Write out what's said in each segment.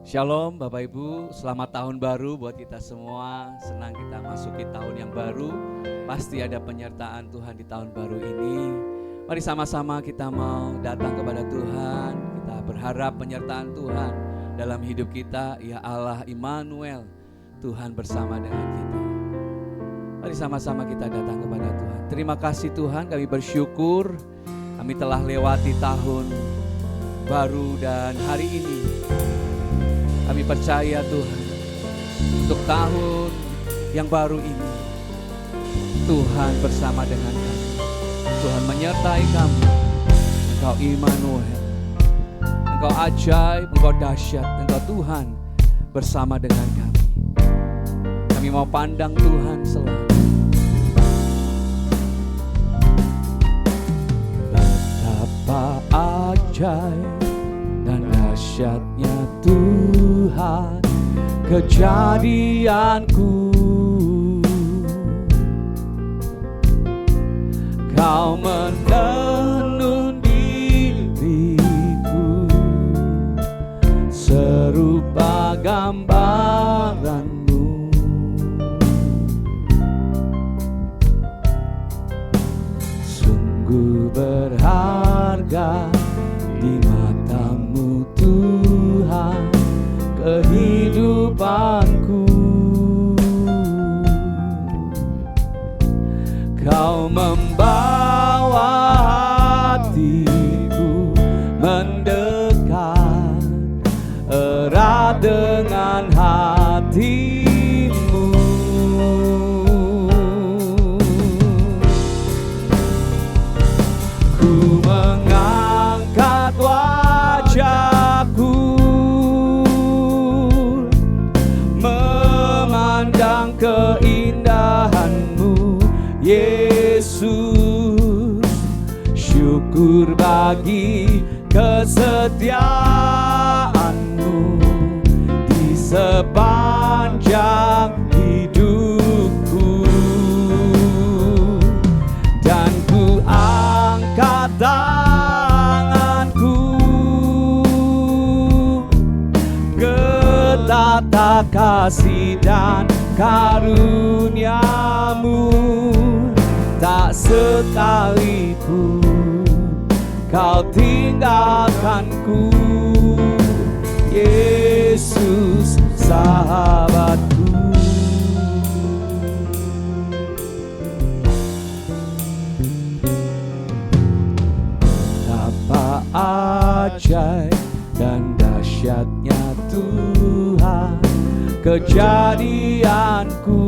Shalom Bapak Ibu, selamat tahun baru buat kita semua. Senang kita masuki tahun yang baru. Pasti ada penyertaan Tuhan di tahun baru ini. Mari sama-sama kita mau datang kepada Tuhan. Kita berharap penyertaan Tuhan dalam hidup kita. Ya Allah Immanuel, Tuhan bersama dengan kita. Mari sama-sama kita datang kepada Tuhan. Terima kasih Tuhan, kami bersyukur kami telah lewati tahun baru dan hari ini kami percaya Tuhan, untuk tahun yang baru ini, Tuhan bersama dengan kami. Tuhan menyertai kami. Engkau Immanuel, Engkau ajaib, Engkau dahsyat, Engkau Tuhan bersama dengan kami. Kami mau pandang Tuhan selalu. Betapa ajaib dan dahsyatnya Tuhan kejadianku. Kau menenun diriku serupa gambaranmu. Sungguh berharga di matamu Tuhan kehidupanku. Kau membawa hatiku mendekat erat dengan hatimu. Ku mengangkat wajahku memandang keindahanmu Yesus. Syukur bagi kesetiaanmu di sepanjang hidupku. Dan ku angkat tanganku ke tata kasih dan karuniamu. Tak sekalipun kau tinggalkanku, Yesus sahabatku. Betapa ajaib dan dahsyatnya Tuhan kejadianku.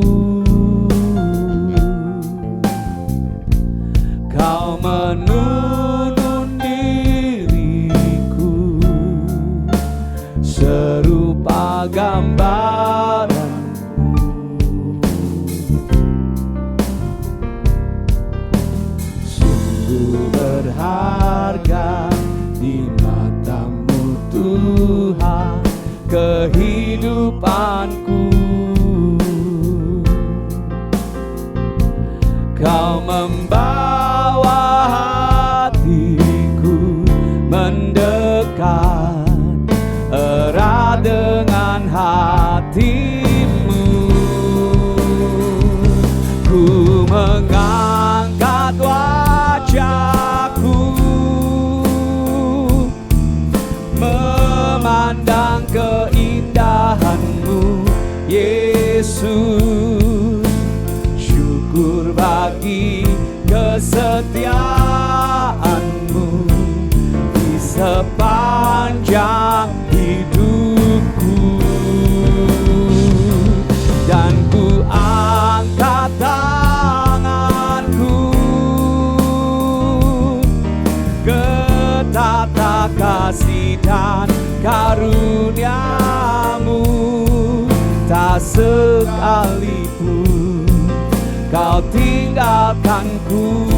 Kau menunun diriku serupa gambaranmu. Sungguh berharga di matamu Tuhan kehidupanku. Kau membawa hatiku mendekat erat dengan hatimu. Ku mengangkat wajahku memandang keindahanmu Yesus. Syukur bagi kesetiaanmu di sepanjang hidupku. Dan ku angkat tanganku ke tata kasih dan karuniamu. Tak sekalipun kau tinggalkanku,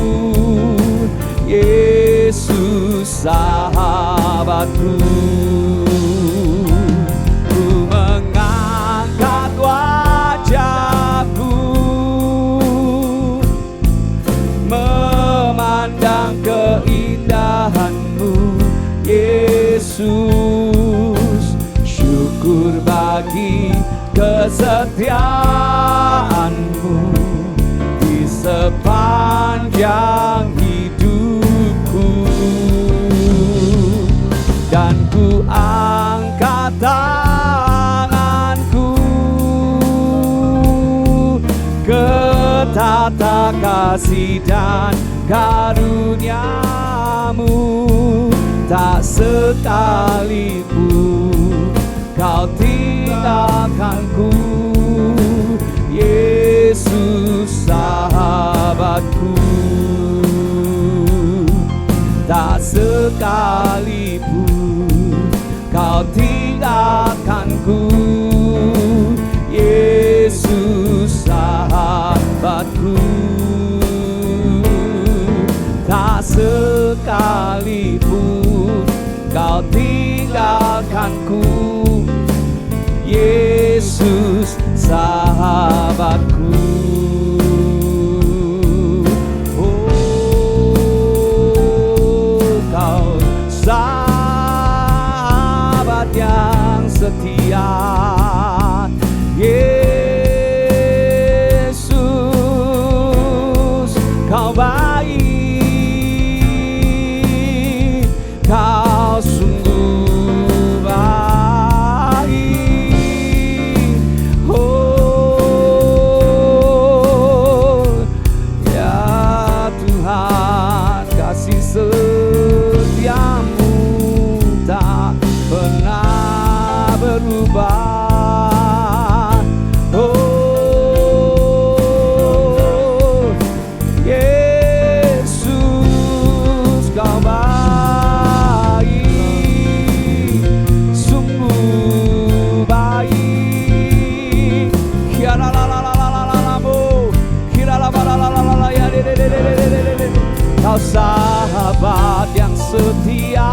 Yesus sahabatku. Ku mengangkat wajahku memandang keindahanmu Yesus. Syukur berbagi kesetiaanmu di sepanjang hidupku, dan ku angkat tanganku ke tata kasih dan karuniamu. Tak sekalipun kau tinggalkanku, Yesus sahabatku. Tak sekalipun kau tinggalkanku, Yesus sahabatku. Tak sekalipun kau tinggalkanku, Yesus sahabatku. Oh, kau sahabat yang setia, Yesus, kau baik, kau sungguh baik. Oh ya Tuhan, kasih setiamu tak pernah berubah. Oh Yesus, kau baik, sungguh baik. Kau sahabat yang setia,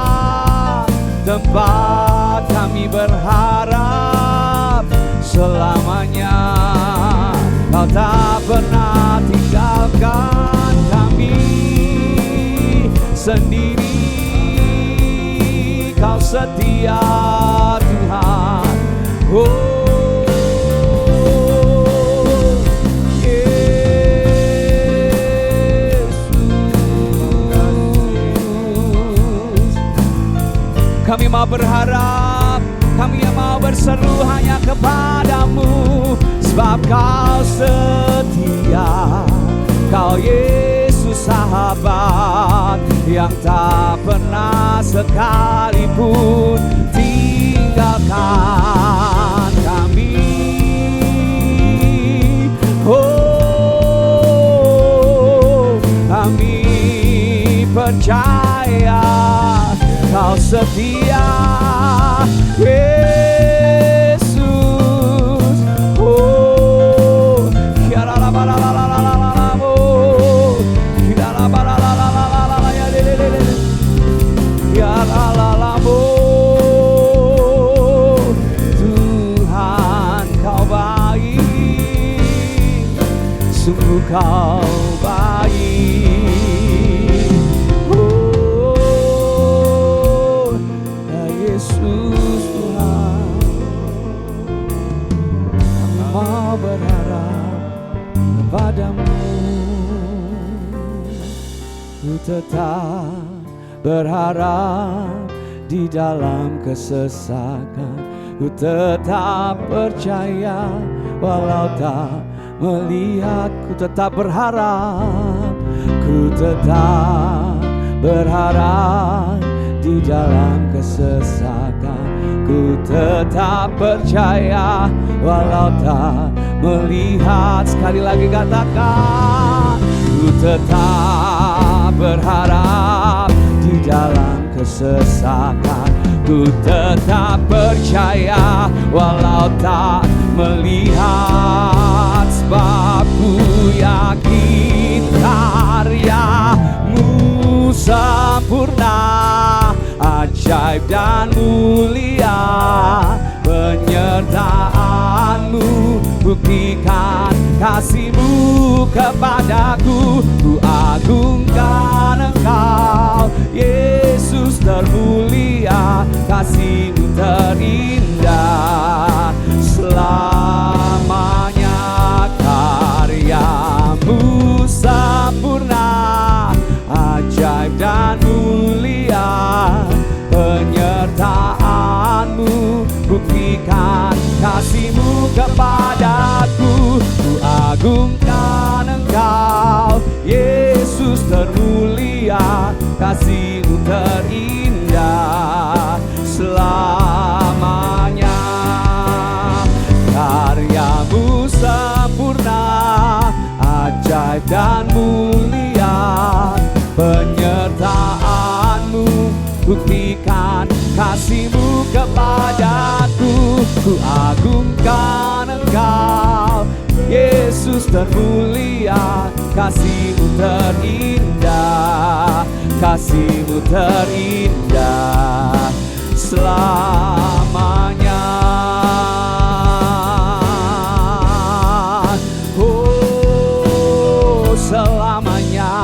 tempat kami berharap selamanya. Kau tak pernah tinggalkan kami sendiri. Kau setia Tuhan. Oh kami mau berharap, kami yang mau berseru hanya kepadamu, sebab kau setia. Kau Yesus sahabat yang tak pernah sekalipun tinggalkan kami. Oh, kami percaya kau setia, Yesus. Oh, Tuhan kau baik, sungguh kau baik. Yesus Tuhan, kami mau berharap kepadamu. Ku tetap berharap di dalam kesesakan. Ku tetap percaya walau tak melihat. Ku tetap berharap, ku tetap berharap di dalam kesesakan. Ku tetap percaya walau tak melihat. Sekali lagi katakan, ku tetap berharap di dalam kesesakan. Ku tetap percaya walau tak melihat, sebab ku yakin karya-Mu sempurna, ajaib dan mulia. Penyertaan-Mu buktikan kasih-Mu kepadaku. Ku agungkan Engkau, Yesus termulia, kasih-Mu terindah. buktikan kasih-Mu kepadaku. Ku agungkan Engkau, Yesus termulia, kasih-Mu terindah selamanya. Karya-Mu sempurna, ajaib dan mulia, penyertaan-Mu buktikan kasih-Mu kepadaku. Ku agungkan Engkau, Yesus termulia, kasih-Mu terindah, kasih-Mu terindah selamanya. Oh, selamanya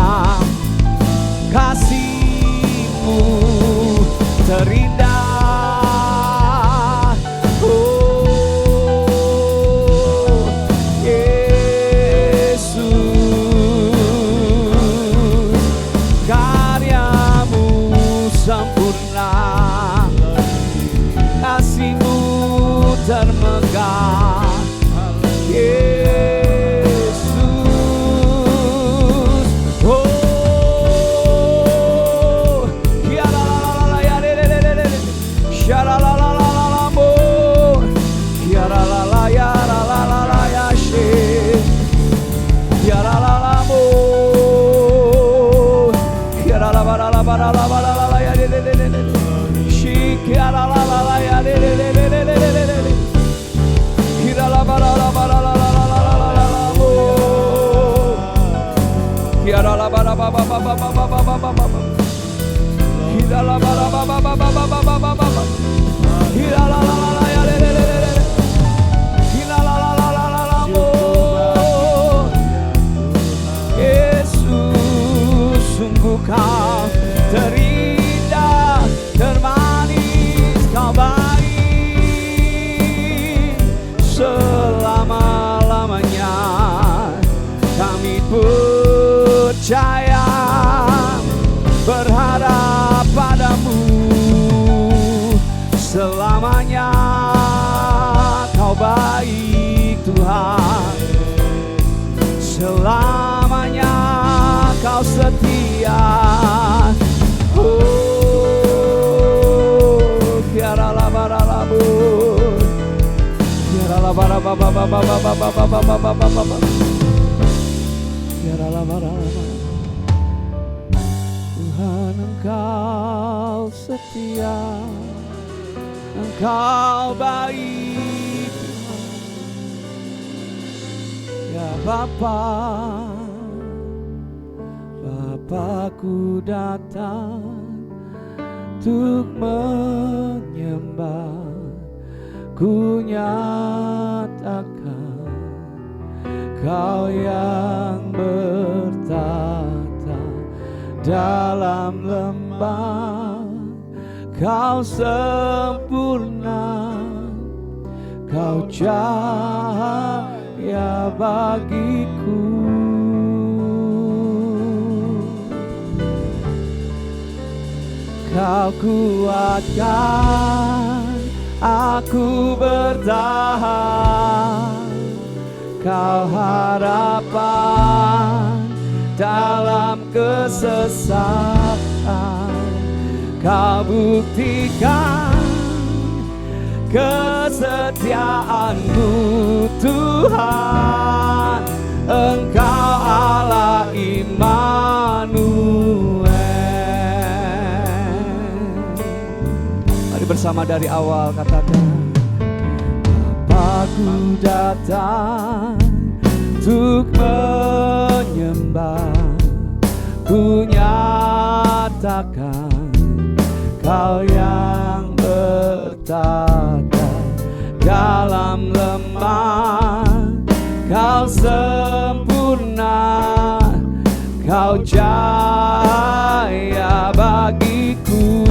kasih-Mu terindah. Oh, Yesus, karya-Mu sempurna, kasih-Mu termegah. Yesus, oh, Yesus, sungguh Kau terindah, termanis, Kau baik selama-lamanya. Kami percaya, berharap padamu selamanya. Kau baik Tuhan, selamanya Kau setia. Oh, kiara la bara la bu, kiara la bara ba ba ba ba ba ba ba ba ba ba ba ba, kiara la bara la bara. Tuhan, Engkau setia, Engkau baik Tuhan. Ya Bapa, Bapakku datang untuk menyembah, ku nyatakan Kau yang bertata dalam lembah. Kau sempurna, Kau cahaya bagiku. Kau kuatkan aku bertahan, Kau harapan dalam kesesatan. Kau buktikan kesetiaan-Mu Tuhan, Engkau Allah Immanuel. Mari bersama dari awal katakan, Bapakku datang untuk menyembah, ku nyatakan Kau yang bertata dalam lemah. Kau sempurna, Kau cahaya bagiku.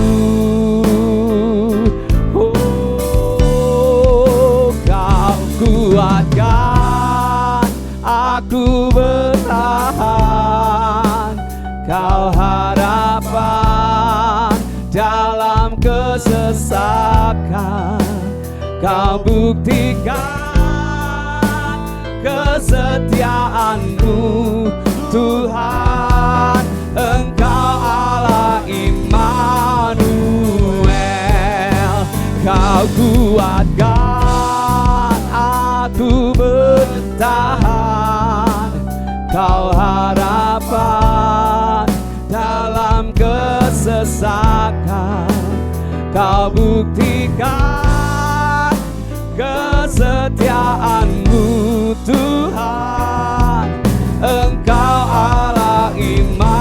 Oh, Kau kuatkan aku bertahan, Kau harapan dalam kesesakan. Kau buktikan kesetiaan-Mu Tuhan. Engkau Allah Immanuel. Kau kuatkan aku bertahan. Kau harapan dalam kesesakan. Kau buktikan kesetiaan-Mu Tuhan. Engkau Allah Immanuel.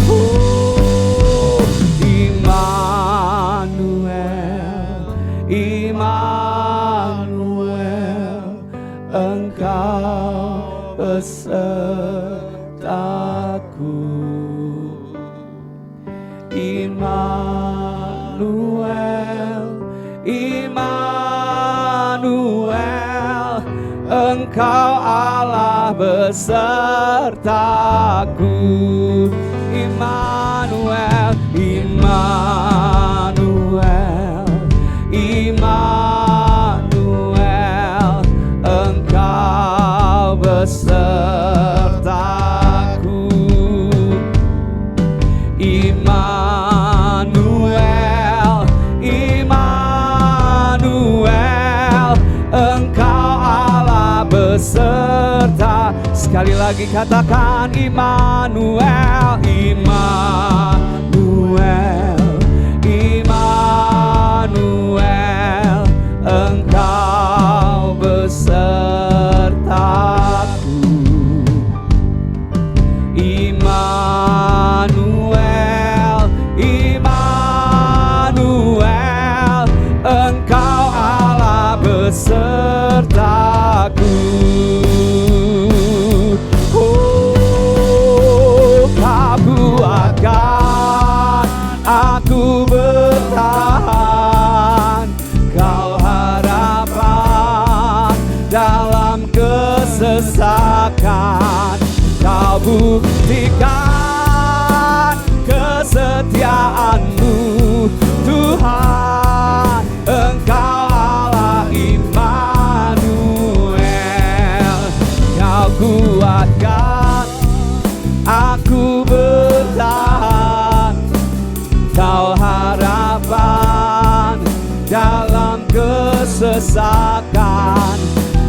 Oh, Immanuel, Immanuel, Engkau besertaku. Immanuel, Immanuel, Engkau Allah besertaku. Immanuel, Immanuel, Immanuel, Engkau besertaku. Immanuel, Immanuel, Engkau Allah beserta. Sekali lagi katakan Immanuel, Immanuel, Immanuel, Engkau besertaku. Immanuel, Immanuel, Engkau Allah besertaku. Oh, Kau kuatkan aku bertahan. Kau harapan dalam kesesakan. Kau buktikan kesetiaan-Mu Tuhan. Engkau Allah Immanuel. Kau kuatkan aku bertahan. Kau harapan dalam kesesakan.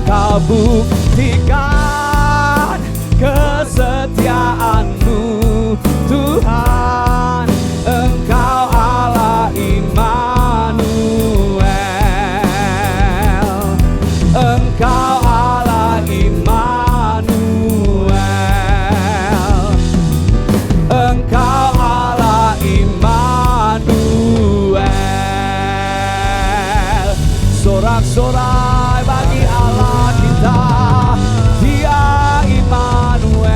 Kau buktikan kesetiaan-Mu Tuhan. Engkau Allah Immanuel. Engkau Allah Immanuel. Engkau Allah Immanuel. Sorak-sorai bagi Allah kita. Dia Immanuel.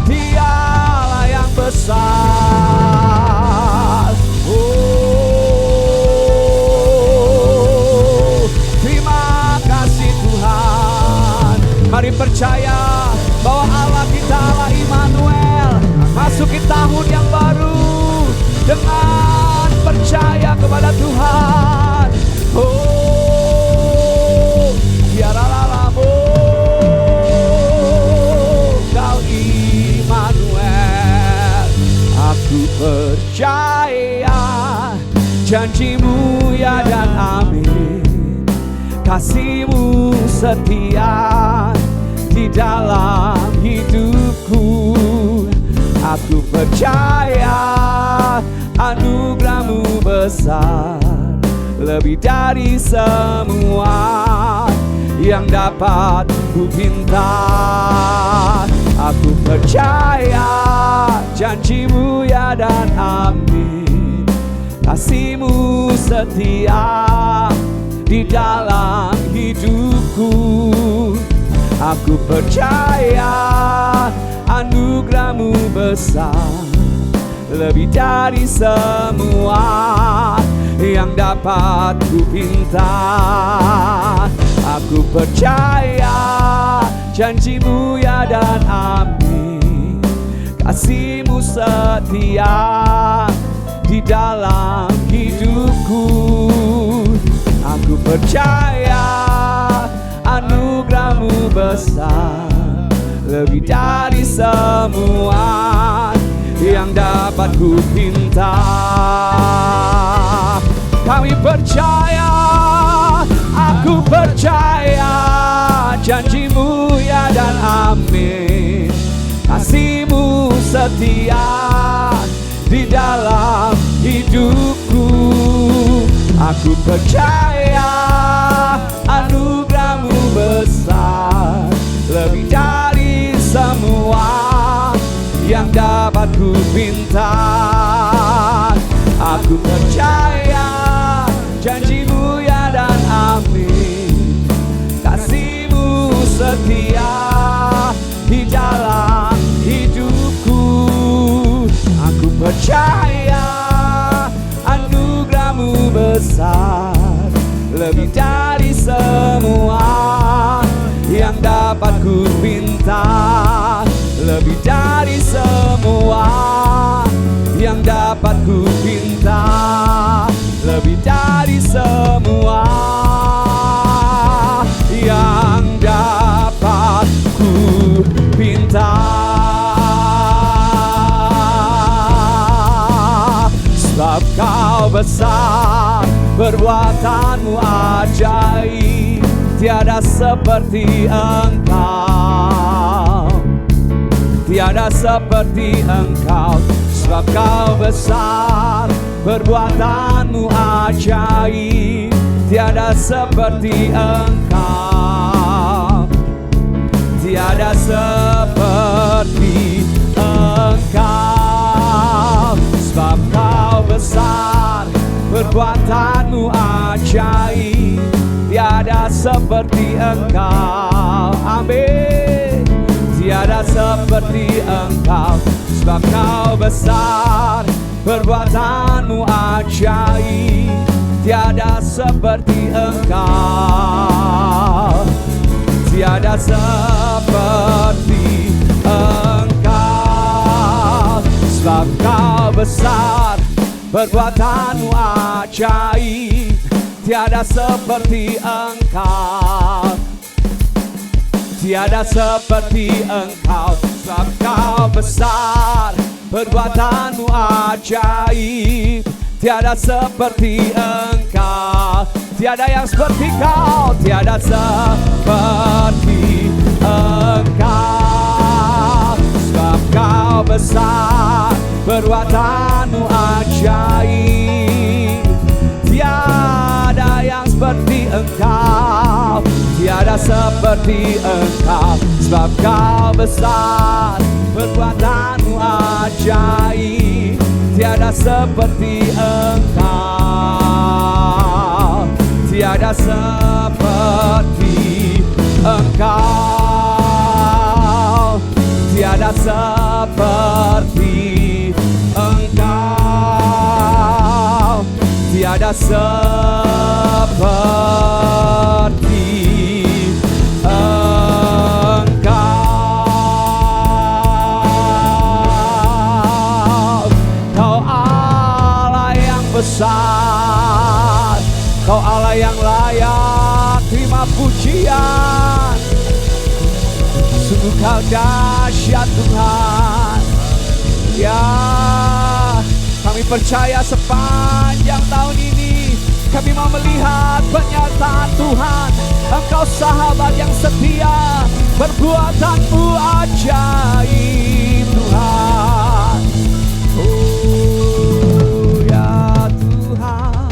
Dialah yang besar. Oh, terima kasih Tuhan. Mari percaya bahwa Allah kita Allah Immanuel. Masuki tahun yang baru dengan percaya kepada Tuhan. Oh, biarlah-Mu Kau Immanuel. Aku percaya janji-Mu ya dan amin. Kasih-Mu setia di dalam hidupku. Aku percaya anugerah-Mu besar, lebih dari semua yang dapat ku pinta. Aku percaya janji-Mu ya dan amin. Kasih-Mu setia di dalam hidupku. Aku percaya anugerah-Mu besar, lebih dari semua yang dapat ku pinta. Aku percaya janji-Mu ya dan amin. kasih-Mu setia di dalam hidupku. Aku percaya anugerah-Mu besar, lebih dari semua yang dapat ku pinta. Kami percaya, aku percaya, janji-Mu ya dan amin. Kasih-Mu setia di dalam hidupku. Aku percaya anugerah-Mu besar, lebih dari semua yang dapat ku pinta. Aku percaya janji-Mu ya dan amin. Kasih-Mu setia di dalam hidupku. Aku percaya anugerah-Mu besar, lebih dari semua yang dapat ku pinta. Lebih dari semua yang dapat ku pinta. Lebih dari semua yang dapat ku pinta. Sebab Kau besar, perbuatan-Mu ajaib, tiada seperti Engkau. Tiada seperti Engkau. Sebab Kau besar, perbuatan-Mu ajaib, tiada seperti Engkau. Tiada seperti Engkau. Sebab Kau besar, perbuatan-Mu ajaib, tiada seperti Engkau. Amin. Tiada seperti Engkau. Sebab Kau besar, perbuatan-Mu ajaib, tiada seperti Engkau. Tiada seperti Engkau. Sebab Kau besar, perbuatan-Mu ajaib, tiada seperti Engkau. Tiada seperti Engkau. Sebab Kau besar, perbuatan-Mu ajaib, tiada seperti Engkau. Tiada yang seperti Kau. Tiada seperti Engkau. Sebab Kau besar, perbuatan-Mu ajaib, tiada yang seperti Engkau. Tiada seperti Engkau. Sebab Kau besar, perbuatan-Mu ajaib, tiada seperti Engkau. Tiada seperti Engkau. Tiada seperti Engkau. Tiada seperti Engkau. Kau Allah yang besar, Kau Allah yang layak terima pujian. Sungguh Kau dahsyat Tuhan. Ya, kami percaya sepanjang tahun ini kami mau melihat penyertaan Tuhan. Engkau sahabat yang setia, perbuatan-Mu ajaib Tuhan. Oh ya Tuhan.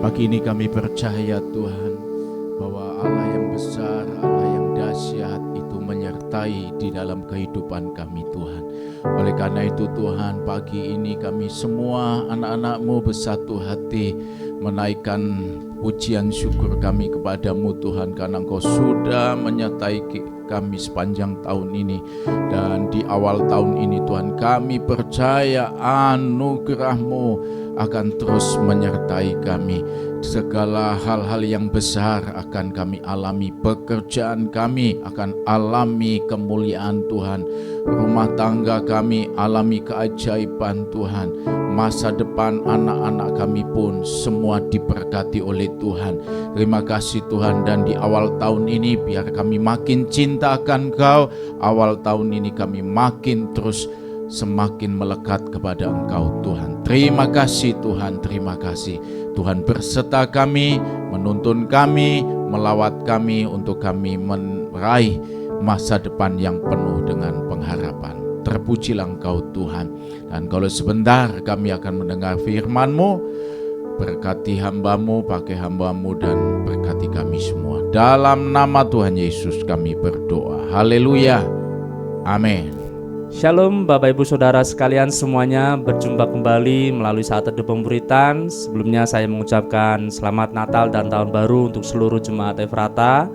Pagi ini kami percaya Tuhan bahwa Allah yang besar, Allah yang dahsyat itu menyertai di dalam kehidupan kami Tuhan. Oleh karena itu Tuhan, pagi ini kami semua anak-anak-Mu bersatu hati menaikkan pujian syukur kami kepadamu Tuhan, karena Engkau sudah menyertai kami sepanjang tahun ini. Dan di awal tahun ini Tuhan, kami percaya anugerah-Mu akan terus menyertai kami. Segala hal-hal yang besar akan kami alami, pekerjaan kami akan alami kemuliaan Tuhan, rumah tangga kami alami keajaiban Tuhan, masa depan anak-anak kami pun semua diberkati oleh Tuhan. Terima kasih Tuhan, dan di awal tahun ini biar kami makin cinta akan Engkau, awal tahun ini kami makin terus semakin melekat kepada Engkau Tuhan. Terima kasih Tuhan, terima kasih. Tuhan berserta kami, menuntun kami, melawat kami untuk kami meraih masa depan yang penuh dengan pengharapan. Terpujilah Engkau Tuhan. Dan kalau sebentar kami akan mendengar firman-Mu, berkati hamba-Mu, pakai hamba-Mu, dan berkati kami semua. Dalam nama Tuhan Yesus kami berdoa. Haleluya. Amin. Shalom Bapak Ibu Saudara sekalian semuanya, berjumpa kembali melalui Saat Teduh Pemberitaan. Sebelumnya saya mengucapkan selamat Natal dan Tahun Baru untuk seluruh jemaat Efrata.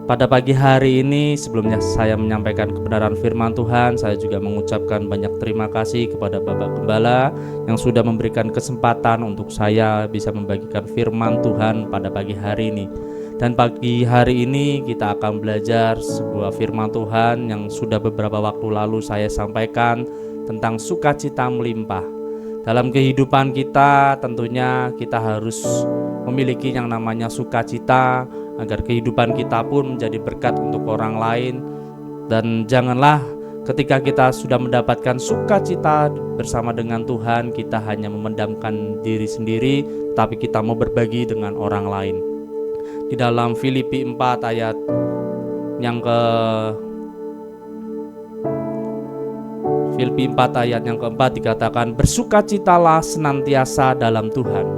Pada pagi hari ini sebelumnya saya menyampaikan kebenaran firman Tuhan, saya juga mengucapkan banyak terima kasih kepada Bapak Gembala yang sudah memberikan kesempatan untuk saya bisa membagikan firman Tuhan pada pagi hari ini. Dan pagi hari ini kita akan belajar sebuah firman Tuhan yang sudah beberapa waktu lalu saya sampaikan tentang sukacita melimpah. Dalam kehidupan kita tentunya kita harus memiliki yang namanya sukacita agar kehidupan kita pun menjadi berkat untuk orang lain. Dan janganlah ketika kita sudah mendapatkan sukacita bersama dengan Tuhan, kita hanya memendamkan diri sendiri, tapi kita mau berbagi dengan orang lain. Di dalam Filipi 4 ayat yang keempat dikatakan, bersukacitalah senantiasa dalam Tuhan.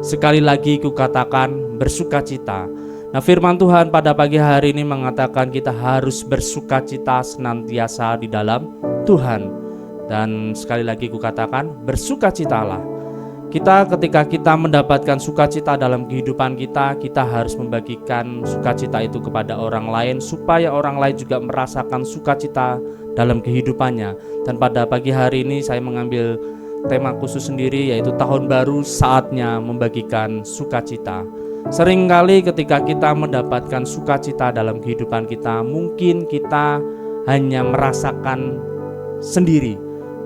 Sekali lagi kukatakan bersukacita. Nah, firman Tuhan pada pagi hari ini mengatakan kita harus bersukacita senantiasa di dalam Tuhan. Dan sekali lagi kukatakan bersukacitalah. Ketika kita mendapatkan sukacita dalam kehidupan kita, kita harus membagikan sukacita itu kepada orang lain supaya orang lain juga merasakan sukacita dalam kehidupannya. Dan pada pagi hari ini saya mengambil tema khusus sendiri, yaitu tahun baru saatnya membagikan sukacita. Seringkali ketika kita mendapatkan sukacita dalam kehidupan kita, mungkin kita hanya merasakan sendiri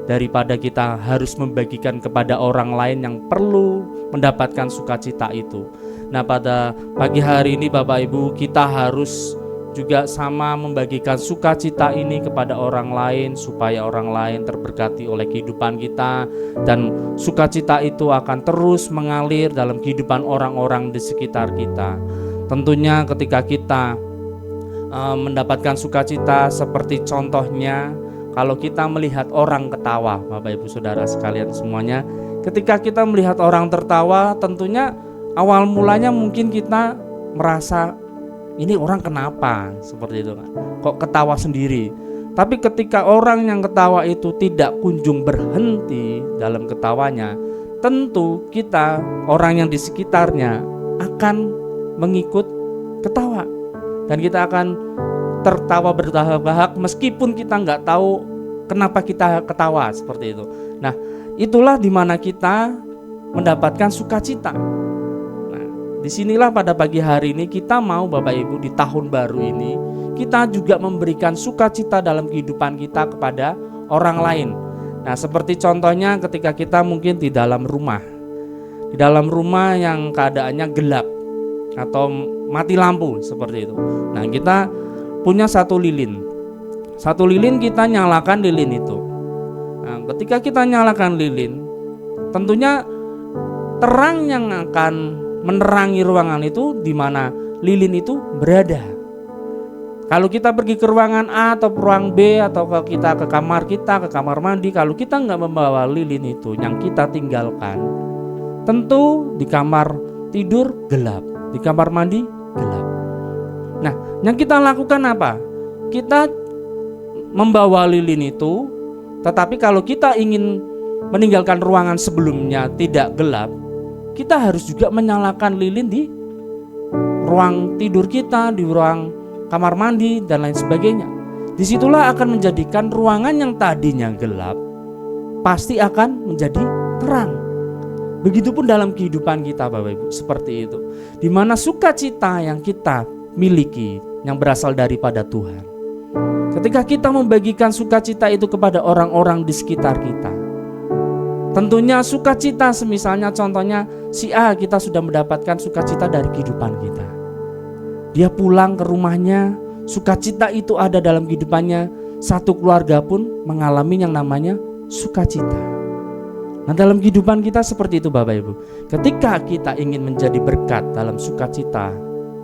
daripada kita harus membagikan kepada orang lain yang perlu mendapatkan sukacita itu. Nah, pada pagi hari ini Bapak Ibu, kita harus juga sama membagikan sukacita ini kepada orang lain supaya orang lain terberkati oleh kehidupan kita, dan sukacita itu akan terus mengalir dalam kehidupan orang-orang di sekitar kita. Tentunya ketika kita mendapatkan sukacita, seperti contohnya kalau kita melihat orang ketawa, Bapak Ibu Saudara sekalian semuanya, ketika kita melihat orang tertawa, tentunya awal mulanya mungkin kita merasa ini orang kenapa, seperti itu kan, kok ketawa sendiri. Tapi ketika orang yang ketawa itu tidak kunjung berhenti dalam ketawanya, tentu kita, orang yang di sekitarnya akan mengikut ketawa, dan kita akan tertawa bertahap-tahap meskipun kita nggak tahu kenapa kita ketawa, seperti itu. Nah, itulah dimana kita mendapatkan sukacita. Nah, disinilah pada pagi hari ini kita mau Bapak Ibu di tahun baru ini kita juga memberikan sukacita dalam kehidupan kita kepada orang lain. Nah, seperti contohnya ketika kita mungkin di dalam rumah yang keadaannya gelap atau mati lampu, seperti itu. Nah, kita punya satu lilin kita nyalakan lilin itu. Nah, ketika kita nyalakan lilin, tentunya terang yang akan menerangi ruangan itu di mana lilin itu berada. Kalau kita pergi ke ruangan A atau ruang B, atau kalau kita ke kamar mandi, kalau kita nggak membawa lilin itu yang kita tinggalkan, tentu di kamar tidur gelap, di kamar mandi gelap. Nah, yang kita lakukan apa? Kita membawa lilin itu, tetapi kalau kita ingin meninggalkan ruangan sebelumnya tidak gelap, kita harus juga menyalakan lilin di ruang tidur kita, di ruang kamar mandi, dan lain sebagainya. Disitulah akan menjadikan ruangan yang tadinya gelap pasti akan menjadi terang. Begitupun dalam kehidupan kita Bapak Ibu, seperti itu. Di mana sukacita yang kita miliki yang berasal daripada Tuhan. Ketika kita membagikan sukacita itu kepada orang-orang di sekitar kita, tentunya sukacita, semisalnya contohnya si A, kita sudah mendapatkan sukacita dari kehidupan kita. Dia pulang ke rumahnya, sukacita itu ada dalam kehidupannya. Satu keluarga pun mengalami yang namanya sukacita. Nah, dalam kehidupan kita seperti itu Bapak Ibu. Ketika kita ingin menjadi berkat dalam sukacita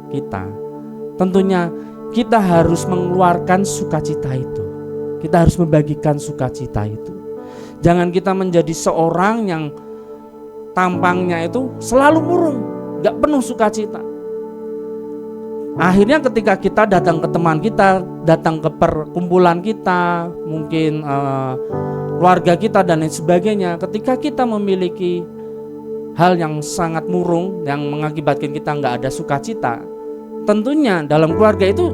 kita, tentunya kita harus mengeluarkan sukacita itu. Kita harus membagikan sukacita itu. Jangan kita menjadi seorang yang tampangnya itu selalu murung, gak penuh sukacita. Akhirnya ketika kita datang ke teman kita, datang ke perkumpulan kita, mungkin keluarga kita dan lain sebagainya, ketika kita memiliki hal yang sangat murung yang mengakibatkan kita nggak ada sukacita, tentunya dalam keluarga itu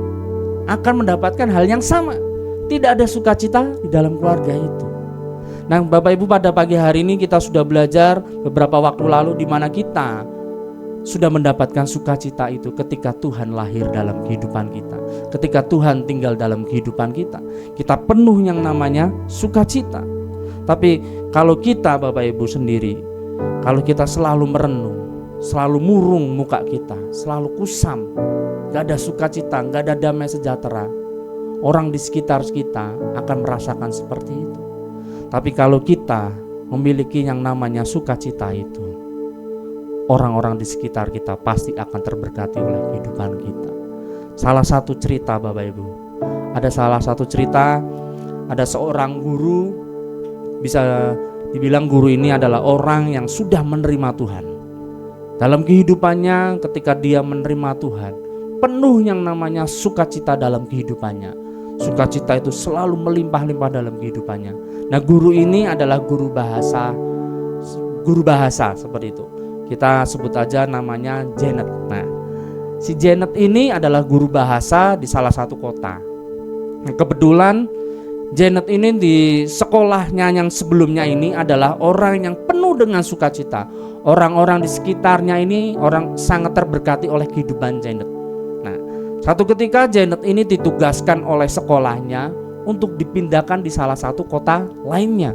akan mendapatkan hal yang sama, tidak ada sukacita di dalam keluarga itu. Nah Bapak Ibu, pada pagi hari ini kita sudah belajar beberapa waktu lalu di mana kita sudah mendapatkan sukacita itu ketika Tuhan lahir dalam kehidupan kita, ketika Tuhan tinggal dalam kehidupan kita, kita penuh yang namanya sukacita. Tapi kalau kita Bapak Ibu sendiri, kalau kita selalu merenung, selalu murung muka kita, selalu kusam, gak ada sukacita, gak ada damai sejahtera, orang di sekitar kita akan merasakan seperti itu. Tapi kalau kita memiliki yang namanya sukacita itu, orang-orang di sekitar kita pasti akan terberkati oleh kehidupan kita. Salah satu cerita Bapak Ibu, ada seorang guru, bisa dibilang guru ini adalah orang yang sudah menerima Tuhan. Dalam kehidupannya ketika dia menerima Tuhan, penuh yang namanya sukacita dalam kehidupannya. Sukacita itu selalu melimpah-limpah dalam kehidupannya. Nah guru ini adalah guru bahasa seperti itu. Kita sebut aja namanya Janet. Nah, si Janet ini adalah guru bahasa di salah satu kota. Nah, kebetulan Janet ini di sekolahnya yang sebelumnya ini adalah orang yang penuh dengan sukacita. Orang-orang di sekitarnya ini orang sangat terberkati oleh kehidupan Janet. Nah, satu ketika Janet ini ditugaskan oleh sekolahnya untuk dipindahkan di salah satu kota lainnya.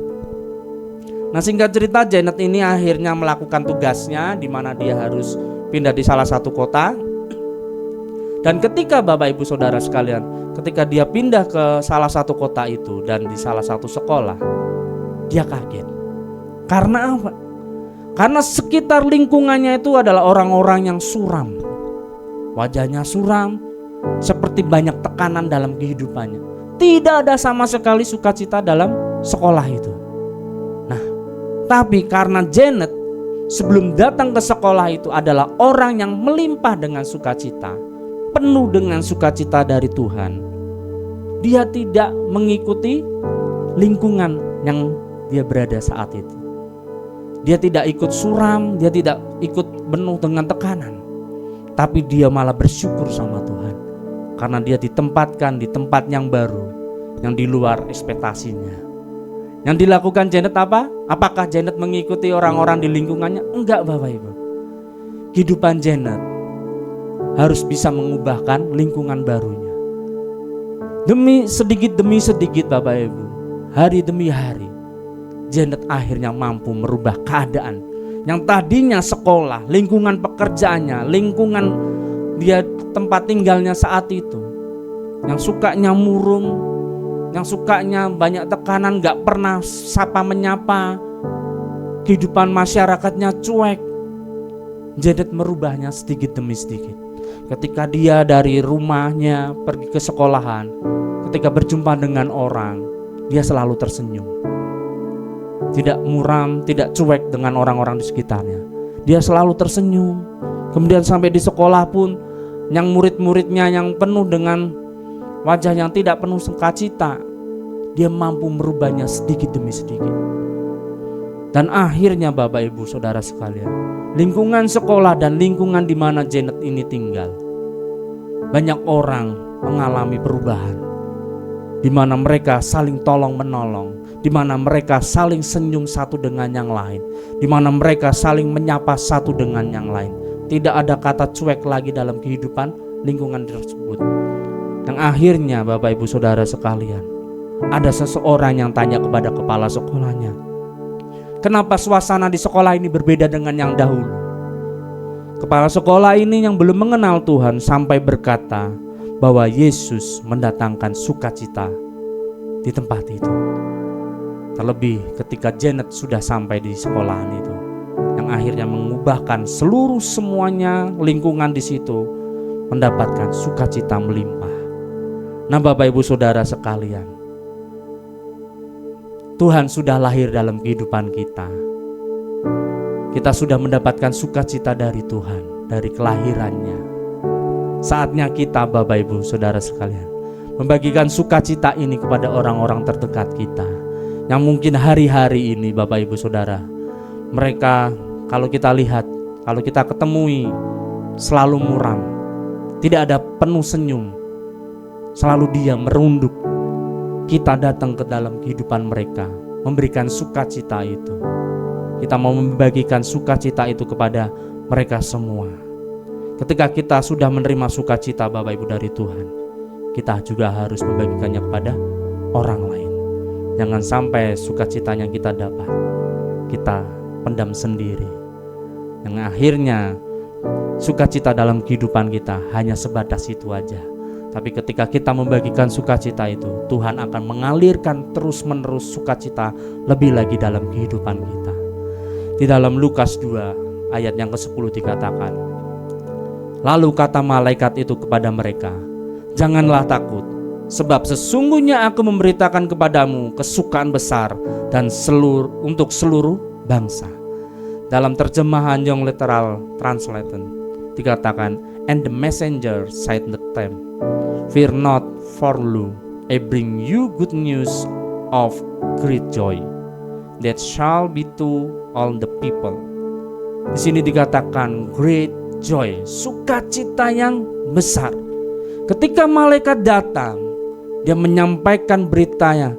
Nah singkat cerita, Janet ini akhirnya melakukan tugasnya di mana dia harus pindah di salah satu kota. Dan ketika Bapak Ibu Saudara sekalian, ketika dia pindah ke salah satu kota itu dan di salah satu sekolah, dia kaget. Karena apa? Karena sekitar lingkungannya itu adalah orang-orang yang suram. Wajahnya suram, seperti banyak tekanan dalam kehidupannya. Tidak ada sama sekali sukacita dalam sekolah itu. Tapi karena Janet sebelum datang ke sekolah itu adalah orang yang melimpah dengan sukacita, penuh dengan sukacita dari Tuhan, dia tidak mengikuti lingkungan yang dia berada saat itu. Dia tidak ikut suram, dia tidak ikut penuh dengan tekanan, tapi dia malah bersyukur sama Tuhan karena dia ditempatkan di tempat yang baru, yang di luar ekspektasinya. Yang dilakukan Janet apa? Apakah Janet mengikuti orang-orang di lingkungannya? Enggak Bapak Ibu. Kehidupan Janet harus bisa mengubahkan lingkungan barunya. Demi sedikit Bapak Ibu, hari demi hari, Janet akhirnya mampu merubah keadaan yang tadinya sekolah, lingkungan pekerjaannya, lingkungan dia tempat tinggalnya saat itu, yang sukanya murung, yang sukanya banyak tekanan, gak pernah sapa menyapa, kehidupan masyarakatnya cuek. Janet merubahnya sedikit demi sedikit. Ketika dia dari rumahnya pergi ke sekolahan, ketika berjumpa dengan orang, dia selalu tersenyum. Tidak muram, tidak cuek dengan orang-orang di sekitarnya. Dia selalu tersenyum. Kemudian sampai di sekolah pun, yang murid-muridnya yang penuh dengan wajah yang tidak penuh sukacita, dia mampu merubahnya sedikit demi sedikit. Dan akhirnya Bapak Ibu Saudara sekalian, lingkungan sekolah dan lingkungan di mana Janet ini tinggal, banyak orang mengalami perubahan. di mana mereka saling tolong menolong, di mana mereka saling senyum satu dengan yang lain, di mana mereka saling menyapa satu dengan yang lain. Tidak ada kata cuek lagi dalam kehidupan lingkungan tersebut. Yang akhirnya Bapak Ibu Saudara sekalian, ada seseorang yang tanya kepada kepala sekolahnya, kenapa suasana di sekolah ini berbeda dengan yang dahulu? Kepala sekolah ini yang belum mengenal Tuhan sampai berkata bahwa Yesus mendatangkan sukacita di tempat itu. Terlebih ketika Janet sudah sampai di sekolahan itu, yang akhirnya mengubahkan seluruh semuanya lingkungan di situ mendapatkan sukacita melimpah. Nah Bapak Ibu Saudara sekalian, Tuhan sudah lahir dalam kehidupan kita. Kita sudah mendapatkan sukacita dari Tuhan, dari kelahirannya. Saatnya kita Bapak Ibu Saudara sekalian membagikan sukacita ini kepada orang-orang terdekat kita, yang mungkin hari-hari ini Bapak Ibu Saudara, mereka kalau kita lihat, kalau kita ketemui selalu muram, tidak ada penuh senyum, selalu diam merunduk. Kita datang ke dalam kehidupan mereka, memberikan sukacita itu. Kita mau membagikan sukacita itu kepada mereka semua. Ketika kita sudah menerima sukacita Bapak Ibu dari Tuhan, kita juga harus membagikannya kepada orang lain. Jangan sampai sukacita yang kita dapat kita pendam sendiri, yang akhirnya sukacita dalam kehidupan kita hanya sebatas itu aja. Tapi ketika kita membagikan sukacita itu, Tuhan akan mengalirkan terus-menerus sukacita lebih lagi dalam kehidupan kita. Di dalam Lukas 2 ayat yang ke-10 dikatakan, lalu kata malaikat itu kepada mereka, janganlah takut, sebab sesungguhnya aku memberitakan kepadamu kesukaan besar dan untuk seluruh bangsa. Dalam terjemahan Young Literal Translation dikatakan, and the messenger said to them, fear not, for lo, I bring you good news of great joy, that shall be to all the people. Di sini dikatakan great joy, sukacita yang besar. Ketika malaikat datang, dia menyampaikan beritanya,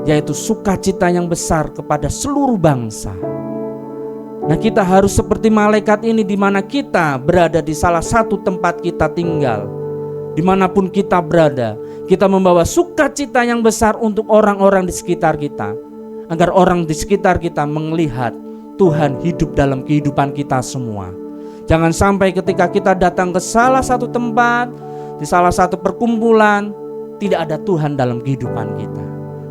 yaitu sukacita yang besar kepada seluruh bangsa. Nah, kita harus seperti malaikat ini, di mana kita berada di salah satu tempat kita tinggal, dimanapun kita berada, kita membawa sukacita yang besar untuk orang-orang di sekitar kita, agar orang di sekitar kita melihat Tuhan hidup dalam kehidupan kita semua. Jangan sampai ketika kita datang ke salah satu tempat, di salah satu perkumpulan, tidak ada Tuhan dalam kehidupan kita.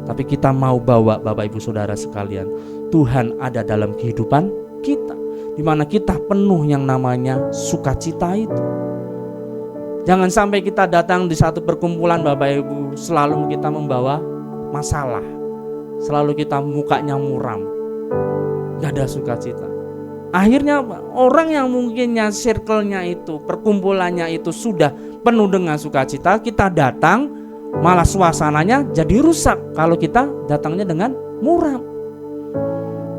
Tapi kita mau bawa Bapak Ibu Saudara sekalian, Tuhan ada dalam kehidupan kita, di mana kita penuh yang namanya sukacita itu. Jangan sampai kita datang di satu perkumpulan Bapak Ibu, selalu kita membawa masalah, selalu kita mukanya muram, gak ada sukacita. Akhirnya orang yang mungkinnya circle-nya itu, perkumpulannya itu sudah penuh dengan sukacita, kita datang malah suasananya jadi rusak kalau kita datangnya dengan muram.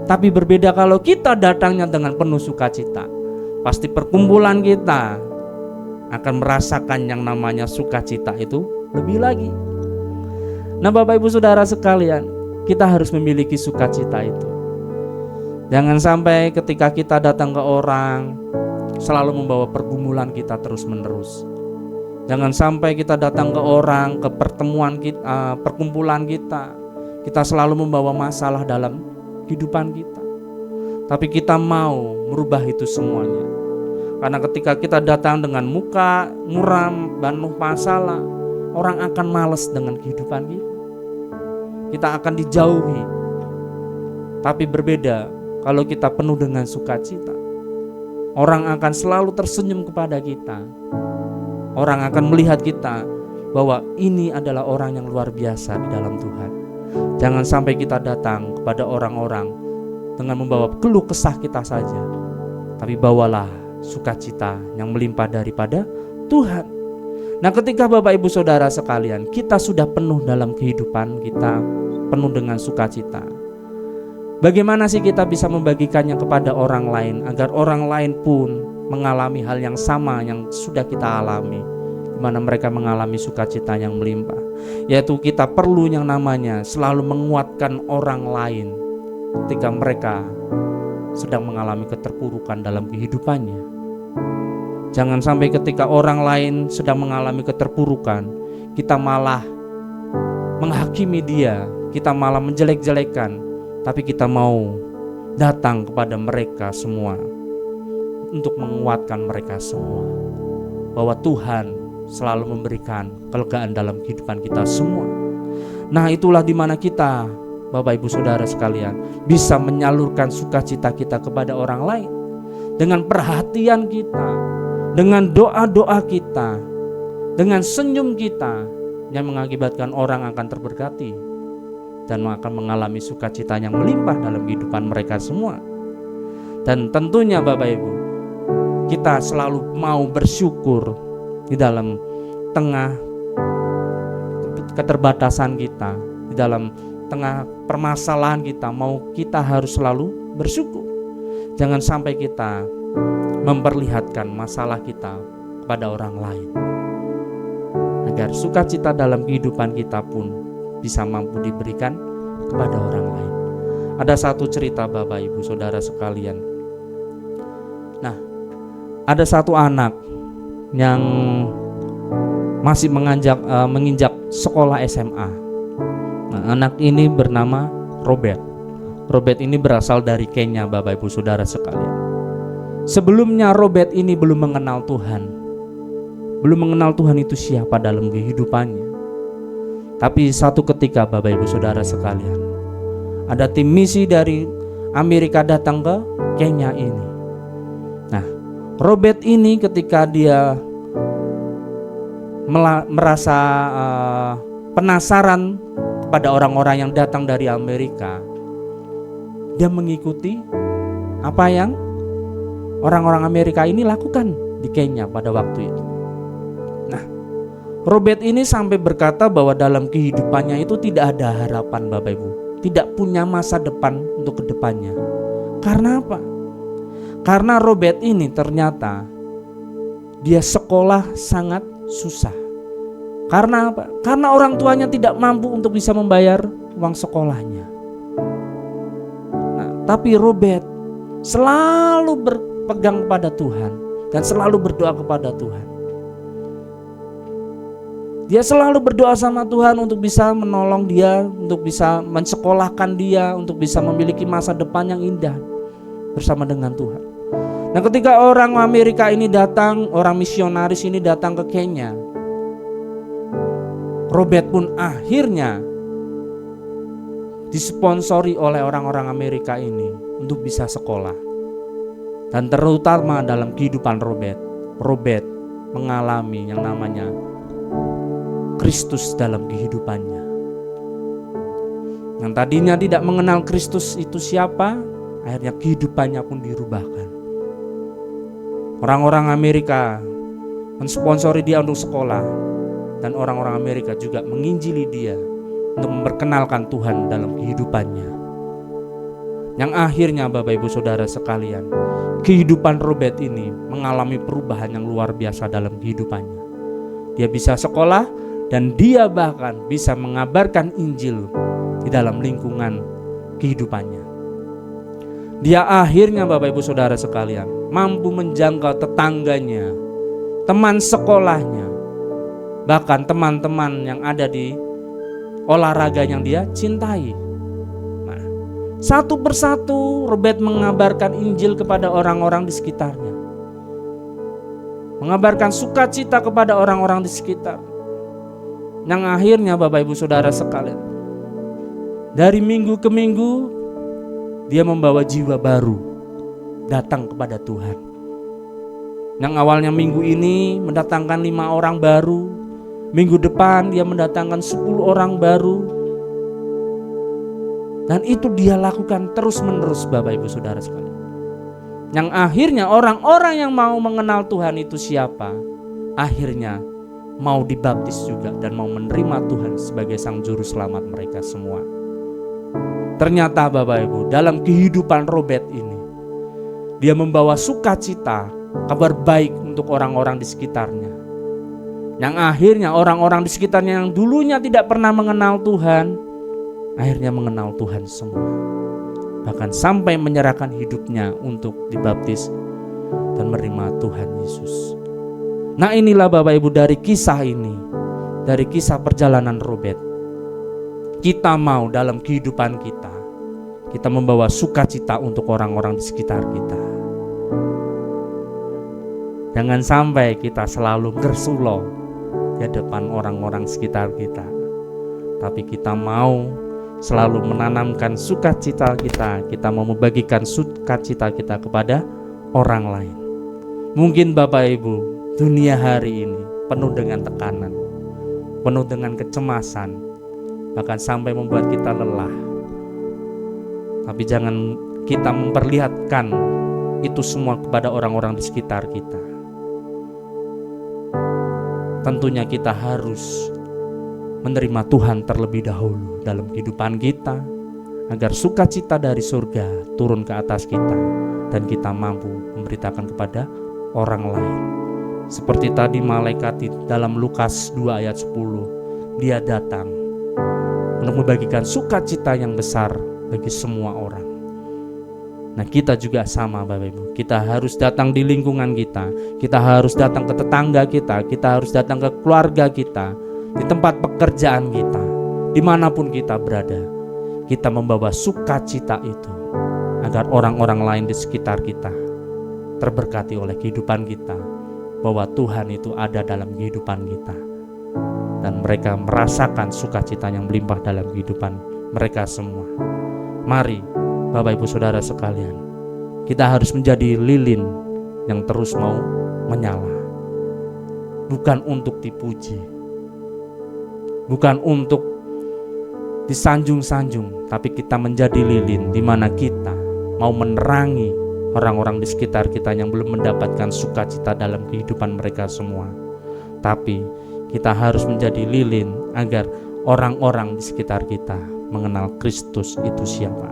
Tapi berbeda kalau kita datangnya dengan penuh sukacita, pasti perkumpulan kita akan merasakan yang namanya sukacita itu lebih lagi. Nah Bapak Ibu Saudara sekalian, kita harus memiliki sukacita itu. Jangan sampai ketika kita datang ke orang selalu membawa pergumulan kita terus menerus. Jangan sampai kita datang ke orang, ke pertemuan kita, perkumpulan kita selalu membawa masalah dalam kehidupan kita. Tapi kita mau merubah itu semuanya. Karena ketika kita datang dengan muka muram, penuh masalah, orang akan malas dengan kehidupan kita. Kita akan dijauhi. Tapi berbeda kalau kita penuh dengan sukacita, orang akan selalu tersenyum kepada kita. Orang akan melihat kita bahwa ini adalah orang yang luar biasa di dalam Tuhan. Jangan sampai kita datang kepada orang-orang dengan membawa keluh kesah kita saja, tapi bawalah sukacita yang melimpah daripada Tuhan. Nah, ketika Bapak Ibu Saudara sekalian, kita sudah penuh dalam kehidupan kita, penuh dengan sukacita, bagaimana sih kita bisa membagikannya kepada orang lain, agar orang lain pun mengalami hal yang sama yang sudah kita alami, di mana mereka mengalami sukacita yang melimpah. yaitu kita perlu yang namanya selalu menguatkan orang lain ketika mereka sedang mengalami keterpurukan dalam kehidupannya. Jangan sampai ketika orang lain sedang mengalami keterpurukan, kita malah menghakimi dia, kita malah menjelek-jelekan, tapi kita mau datang kepada mereka semua untuk menguatkan mereka semua, bahwa Tuhan selalu memberikan kelegaan dalam kehidupan kita semua. Nah, itulah dimana kita, Bapak Ibu Saudara sekalian, bisa menyalurkan sukacita kita kepada orang lain dengan perhatian kita, dengan doa-doa kita, dengan senyum kita, yang mengakibatkan orang akan terberkati dan akan mengalami sukacita yang melimpah dalam kehidupan mereka semua. Dan tentunya Bapak Ibu, kita selalu mau bersyukur di dalam tengah keterbatasan kita, di dalam tengah permasalahan kita, kita harus selalu bersyukur. Jangan sampai kita memperlihatkan masalah kita kepada orang lain, agar sukacita dalam kehidupan kita pun bisa mampu diberikan kepada orang lain. Ada satu cerita Bapak Ibu Saudara sekalian. Nah, ada satu anak yang masih menginjak sekolah SMA. Nah, anak ini bernama Robert. Robert ini berasal dari Kenya, Bapak Ibu Saudara sekalian. Sebelumnya Robert ini belum mengenal Tuhan. Belum mengenal Tuhan itu siapa dalam kehidupannya. Tapi satu ketika Bapak Ibu Saudara sekalian, ada tim misi dari Amerika datang ke Kenya ini. Nah, Robert ini ketika dia merasa penasaran kepada orang-orang yang datang dari Amerika, dia mengikuti apa yang orang-orang Amerika ini lakukan di Kenya pada waktu itu. Nah, Robert ini sampai berkata bahwa dalam kehidupannya itu tidak ada harapan Bapak Ibu, tidak punya masa depan untuk kedepannya. Karena apa? Karena Robert ini ternyata dia sekolah sangat susah. Karena apa? Karena orang tuanya tidak mampu untuk bisa membayar uang sekolahnya. Nah, tapi Robert selalu berpegang kepada Tuhan dan selalu berdoa kepada Tuhan. Dia selalu berdoa sama Tuhan untuk bisa menolong dia, untuk bisa mensekolahkan dia, untuk bisa memiliki masa depan yang indah bersama dengan Tuhan. Nah, ketika orang Amerika ini datang, orang misionaris ini datang ke Kenya, Robert pun akhirnya disponsori oleh orang-orang Amerika ini untuk bisa sekolah. Dan terutama dalam kehidupan Robert mengalami yang namanya Kristus dalam kehidupannya. Yang tadinya tidak mengenal Kristus itu siapa, akhirnya kehidupannya pun dirubahkan. Orang-orang Amerika mensponsori dia untuk sekolah, dan orang-orang Amerika juga menginjili dia untuk memperkenalkan Tuhan dalam kehidupannya. Yang akhirnya Bapak Ibu Saudara sekalian, kehidupan Robert ini mengalami perubahan yang luar biasa dalam kehidupannya. Dia bisa sekolah dan dia bahkan bisa mengabarkan Injil di dalam lingkungan kehidupannya. Dia akhirnya Bapak Ibu Saudara sekalian mampu menjangkau tetangganya, teman sekolahnya, bahkan teman-teman yang ada di olahraga yang dia cintai. Nah, satu persatu Robert mengabarkan Injil kepada orang-orang di sekitarnya, mengabarkan sukacita kepada orang-orang di sekitar. Yang akhirnya Bapak Ibu Saudara sekalian, dari minggu ke minggu dia membawa jiwa baru datang kepada Tuhan. Yang awalnya minggu ini mendatangkan 5 orang baru, minggu depan dia mendatangkan 10 orang baru. Dan itu dia lakukan terus menerus Bapak Ibu Saudara sekalian. Yang akhirnya orang-orang yang mau mengenal Tuhan itu siapa, akhirnya mau dibaptis juga dan mau menerima Tuhan sebagai Sang Juru Selamat mereka semua. Ternyata Bapak Ibu, dalam kehidupan Robert ini, dia membawa sukacita, kabar baik untuk orang-orang di sekitarnya. Yang akhirnya orang-orang di sekitarnya yang dulunya tidak pernah mengenal Tuhan, akhirnya mengenal Tuhan semua. Bahkan sampai menyerahkan hidupnya untuk dibaptis dan menerima Tuhan Yesus. Nah, inilah Bapak Ibu dari kisah ini, dari kisah perjalanan Robert. Kita mau dalam kehidupan kita membawa sukacita untuk orang-orang di sekitar kita. Jangan sampai kita selalu gersulo di depan orang-orang sekitar kita, tapi kita mau selalu menanamkan sukacita kita mau membagikan sukacita kita kepada orang lain. Mungkin Bapak Ibu, dunia hari ini penuh dengan tekanan, penuh dengan kecemasan, bahkan sampai membuat kita lelah. Tapi jangan kita memperlihatkan itu semua kepada orang-orang di sekitar kita. Tentunya kita harus menerima Tuhan terlebih dahulu dalam kehidupan kita, agar sukacita dari surga turun ke atas kita dan kita mampu memberitakan kepada orang lain. Seperti tadi malaikat di dalam Lukas 2 ayat 10, dia datang untuk membagikan sukacita yang besar bagi semua orang. Nah, kita juga sama Bapak Ibu. Kita harus datang di lingkungan kita harus datang ke tetangga kita harus datang ke keluarga kita, di tempat pekerjaan kita, dimanapun kita berada. Kita membawa sukacita itu agar orang-orang lain di sekitar kita terberkati oleh kehidupan kita, bahwa Tuhan itu ada dalam kehidupan kita, dan mereka merasakan sukacita yang melimpah dalam kehidupan mereka semua. Mari Bapak Ibu Saudara sekalian, kita harus menjadi lilin yang terus mau menyala. Bukan untuk dipuji, bukan untuk disanjung-sanjung, tapi kita menjadi lilin di mana kita mau menerangi orang-orang di sekitar kita yang belum mendapatkan sukacita dalam kehidupan mereka semua. Tapi kita harus menjadi lilin agar orang-orang di sekitar kita mengenal Kristus itu siapa.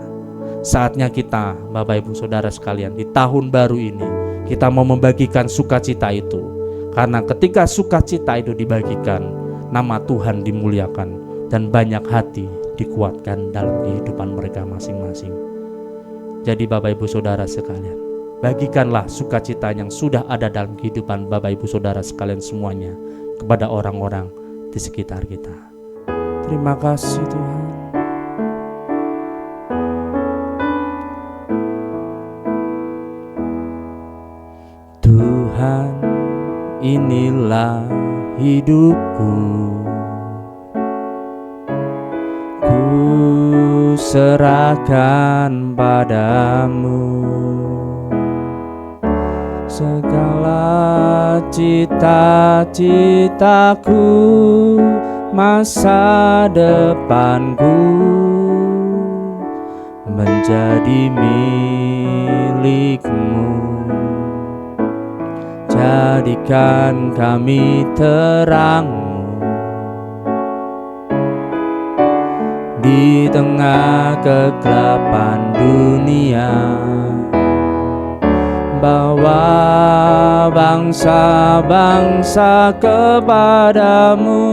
Saatnya kita, Bapak Ibu Saudara sekalian, di tahun baru ini kita mau membagikan sukacita itu. Karena ketika sukacita itu dibagikan, nama Tuhan dimuliakan dan banyak hati dikuatkan dalam kehidupan mereka masing-masing. Jadi Bapak Ibu Saudara sekalian, bagikanlah sukacita yang sudah ada dalam kehidupan Bapak Ibu Saudara sekalian semuanya kepada orang-orang di sekitar kita. Terima kasih Tuhan. Tuhan, inilah hidupku, ku serahkan padamu segala cita-citaku, masa depanku menjadi milikmu. Jadikan kami terang-Mu di tengah kegelapan dunia. Bawa bangsa-bangsa kepadamu,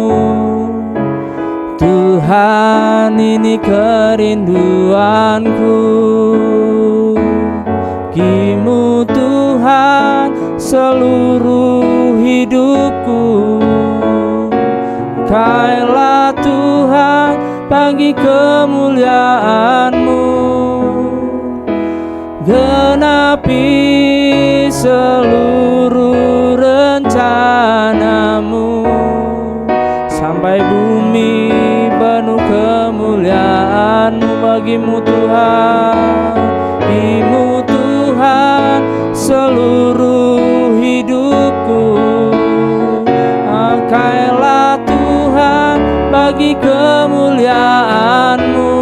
Tuhan, ini kerinduanku. Bagimu Tuhan seluruh hidupku, pakailah Tuhan bagi kemuliaan-Mu. Genapi seluruh rencana-Mu, sampai bumi penuh kemuliaan-Mu. Bagimu Tuhan, bagimu Tuhan seluruh hidupku, pakailah Tuhan bagi kemuliaan-Mu.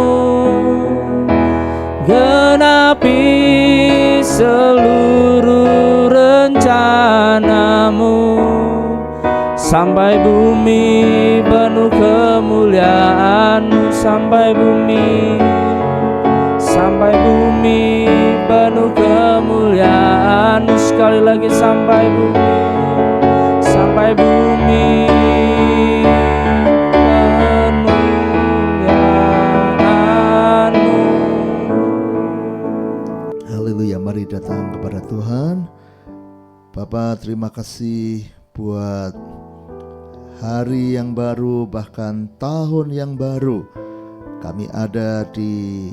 Genapi seluruh rencana-Mu, sampai bumi penuh kemuliaan-Mu. Sampai bumi penuh kemuliaan-Mu. Sekali lagi, sampai bumi datang kepada Tuhan. Bapa, terima kasih buat hari yang baru, bahkan tahun yang baru. Kami ada di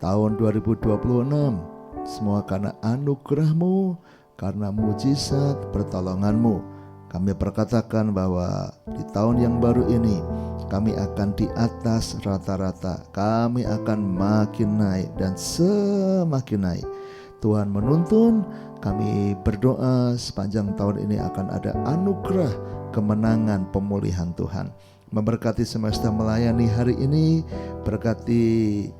tahun 2026, semua karena anugerah-Mu, karena mujizat pertolongan-Mu. Kami perkatakan bahwa di tahun yang baru ini kami akan di atas rata-rata, kami akan makin naik dan semakin naik. Tuhan menuntun, kami berdoa sepanjang tahun ini akan ada anugerah kemenangan pemulihan Tuhan. Memberkati semesta melayani hari ini, berkati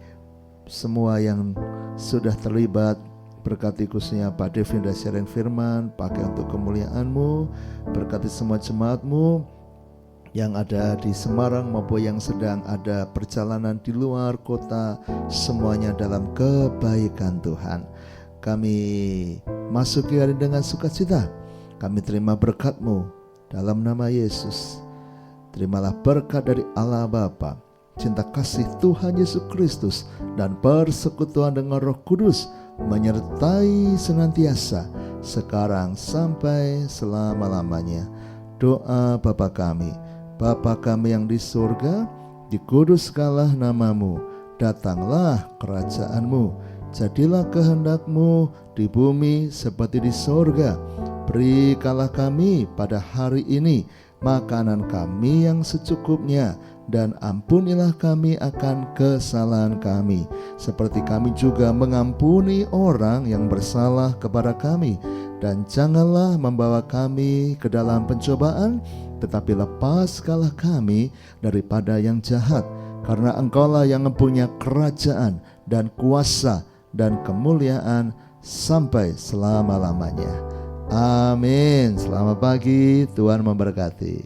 semua yang sudah terlibat, berkati khususnya Pak Devin dan sharing firman, pakai untuk kemuliaan-Mu, berkati semua jemaat-Mu yang ada di Semarang maupun yang sedang ada perjalanan di luar kota, semuanya dalam kebaikan Tuhan. Kami masuki hari dengan sukacita, kami terima berkat-Mu dalam nama Yesus. Terimalah berkat dari Allah Bapa, cinta kasih Tuhan Yesus Kristus, dan persekutuan dengan Roh Kudus menyertai senantiasa sekarang sampai selama-lamanya. Doa Bapa kami, Bapa kami yang di surga, dikuduskanlah nama-Mu, datanglah kerajaan-Mu, jadilah kehendak-Mu di bumi seperti di surga. Berikanlah kami pada hari ini makanan kami yang secukupnya, dan ampunilah kami akan kesalahan kami, seperti kami juga mengampuni orang yang bersalah kepada kami. Dan janganlah membawa kami ke dalam pencobaan, tetapi lepaskanlah kami daripada yang jahat, karena Engkaulah yang mempunyai kerajaan dan kuasa dan kemuliaan sampai selama-lamanya. Amin. Selamat pagi, Tuhan memberkati.